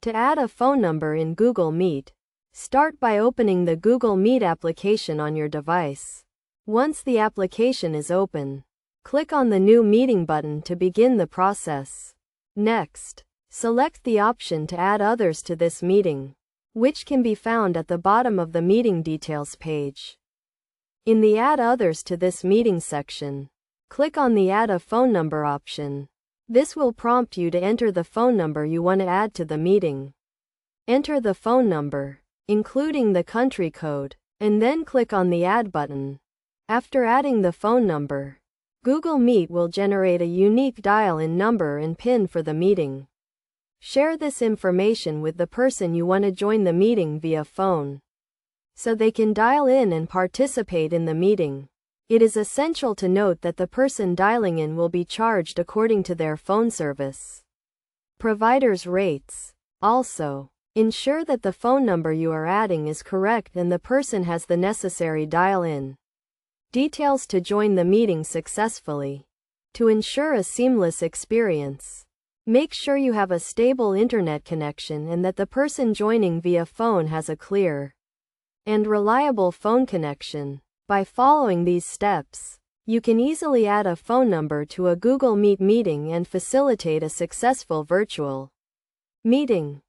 To add a phone number in Google Meet, start by opening the Google Meet application on your device. Once the application is open, click on the New Meeting button to begin the process. Next, select the option to add others to this meeting, which can be found at the bottom of the meeting details page. In the Add Others to this meeting section, click on the Add a Phone Number option. This will prompt you to enter the phone number you want to add to the meeting. Enter the phone number, including the country code, and then click on the Add button. After adding the phone number, Google Meet will generate a unique dial-in number and PIN for the meeting. Share this information with the person you want to join the meeting via phone, so they can dial in and participate in the meeting. It is essential to note that the person dialing in will be charged according to their phone service provider's rates. Also, ensure that the phone number you are adding is correct and the person has the necessary dial-in details to join the meeting successfully. To ensure a seamless experience, make sure you have a stable internet connection and that the person joining via phone has a clear and reliable phone connection. By following these steps, you can easily add a phone number to a Google Meet meeting and facilitate a successful virtual meeting.